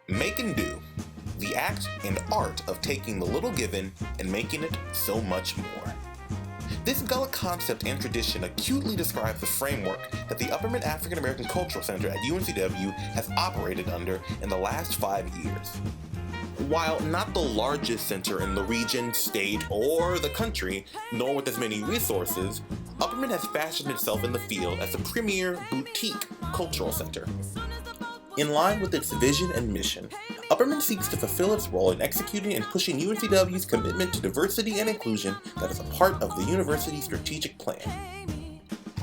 Make and do. The act and art of taking the little given and making it so much more. This Gullah concept and tradition acutely describes the framework that the Upperman African American Cultural Center at UNCW has operated under in the last 5 years. While not the largest center in the region, state, or the country, nor with as many resources, Upperman has fashioned itself in the field as a premier boutique cultural center. In line with its vision and mission, Upperman seeks to fulfill its role in executing and pushing UNCW's commitment to diversity and inclusion that is a part of the university's strategic plan.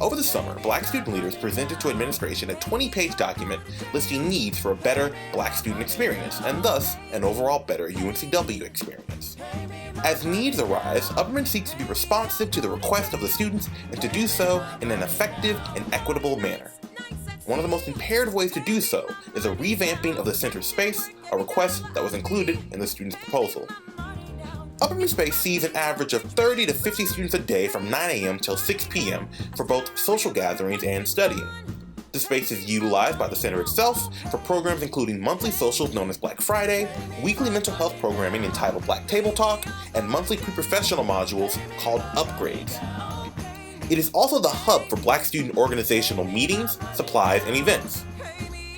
Over the summer, Black student leaders presented to administration a 20-page document listing needs for a better Black student experience, and thus, an overall better UNCW experience. As needs arise, Upperman seeks to be responsive to the request of the students and to do so in an effective and equitable manner. One of the most imperative ways to do so is a revamping of the center's space, a request that was included in the student's proposal. Upperman space sees an average of 30 to 50 students a day from 9 a.m. till 6 p.m. for both social gatherings and studying. The space is utilized by the center itself for programs including monthly socials known as Black Friday, weekly mental health programming entitled Black Table Talk, and monthly pre-professional modules called Upgrades. It is also the hub for Black student organizational meetings, supplies, and events.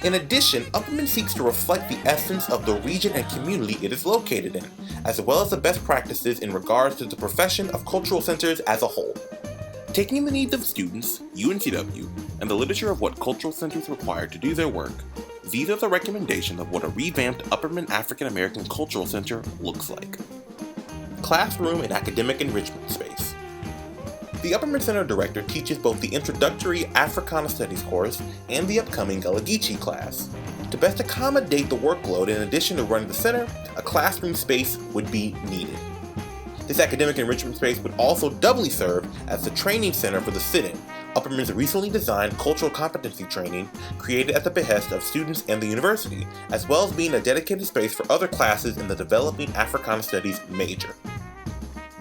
In addition, Upperman seeks to reflect the essence of the region and community it is located in, as well as the best practices in regards to the profession of cultural centers as a whole. Taking the needs of students, UNCW, and the literature of what cultural centers require to do their work, these are the recommendations of what a revamped Upperman African American Cultural Center looks like. Classroom and academic enrichment space. The Upperman Center Director teaches both the introductory Africana Studies course and the upcoming Gullah Geechee class. To best accommodate the workload, in addition to running the center, a classroom space would be needed. This academic enrichment space would also doubly serve as the training center for the sit-in, Upperman's recently designed cultural competency training created at the behest of students and the university, as well as being a dedicated space for other classes in the developing Africana Studies major.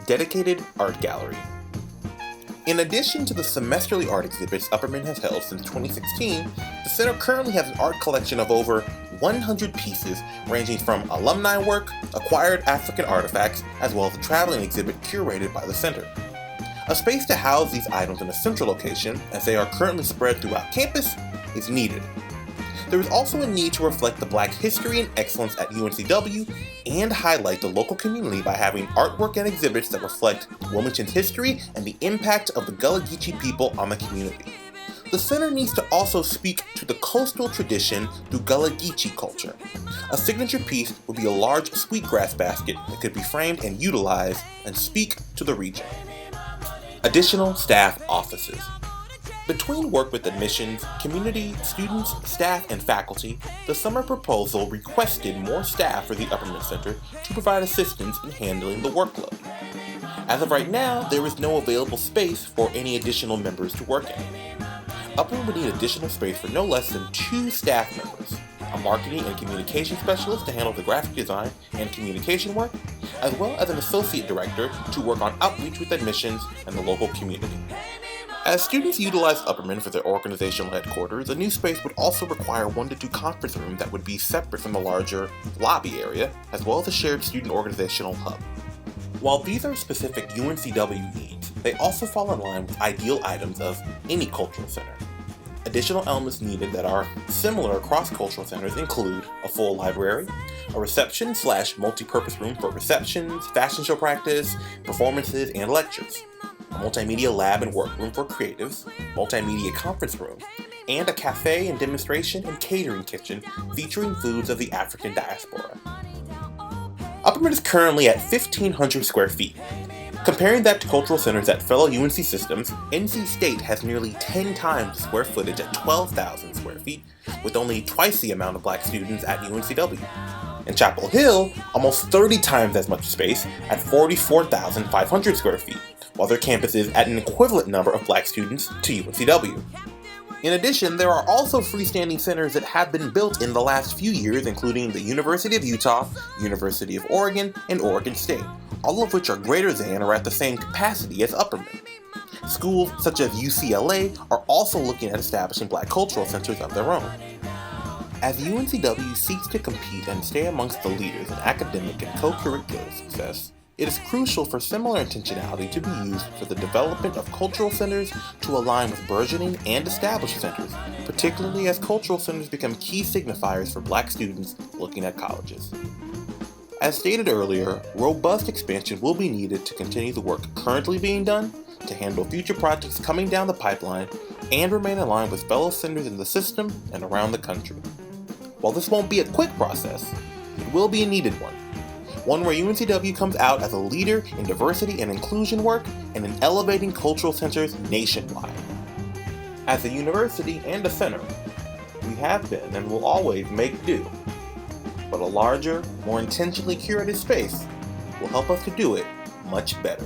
Dedicated art gallery. In addition to the semesterly art exhibits Upperman has held since 2016, the center currently has an art collection of over 100 pieces ranging from alumni work, acquired African artifacts, as well as a traveling exhibit curated by the center. A space to house these items in a central location, as they are currently spread throughout campus, is needed. There is also a need to reflect the Black history and excellence at UNCW and highlight the local community by having artwork and exhibits that reflect Wilmington's history and the impact of the Gullah Geechee people on the community. The center needs to also speak to the coastal tradition through Gullah Geechee culture. A signature piece would be a large sweetgrass basket that could be framed and utilized and speak to the region. Additional staff offices. Between work with admissions, community, students, staff, and faculty, the summer proposal requested more staff for the Upperman Center to provide assistance in handling the workload. As of right now, there is no available space for any additional members to work in. Upperman would need additional space for no less than 2 staff members, a marketing and communication specialist to handle the graphic design and communication work, as well as an associate director to work on outreach with admissions and the local community. As students utilize Upperman for their organizational headquarters, a new space would also require 1 to 2 conference rooms that would be separate from the larger lobby area, as well as a shared student organizational hub. While these are specific UNCW needs, they also fall in line with ideal items of any cultural center. Additional elements needed that are similar across cultural centers include a full library, a reception/multi-purpose room for receptions, fashion show practice, performances, and lectures, a multimedia lab and workroom for creatives, multimedia conference room, and a cafe and demonstration and catering kitchen featuring foods of the African diaspora. Upperman is currently at 1,500 square feet. Comparing that to cultural centers at fellow UNC systems, NC State has nearly 10 times the square footage at 12,000 square feet, with only twice the amount of Black students at UNCW. In Chapel Hill, almost 30 times as much space at 44,500 square feet, while their campus is at an equivalent number of Black students to UNCW. In addition, there are also freestanding centers that have been built in the last few years, including the University of Utah, University of Oregon, and Oregon State, all of which are greater than or at the same capacity as Upperman. Schools such as UCLA are also looking at establishing Black cultural centers of their own. As UNCW seeks to compete and stay amongst the leaders in academic and co-curricular success, it is crucial for similar intentionality to be used for the development of cultural centers to align with burgeoning and established centers, particularly as cultural centers become key signifiers for Black students looking at colleges. As stated earlier, robust expansion will be needed to continue the work currently being done, to handle future projects coming down the pipeline, and remain in line with fellow centers in the system and around the country. While this won't be a quick process, it will be a needed one where UNCW comes out as a leader in diversity and inclusion work and in elevating cultural centers nationwide. As a university and a center, we have been and will always make do, but a larger, more intentionally curated space will help us to do it much better.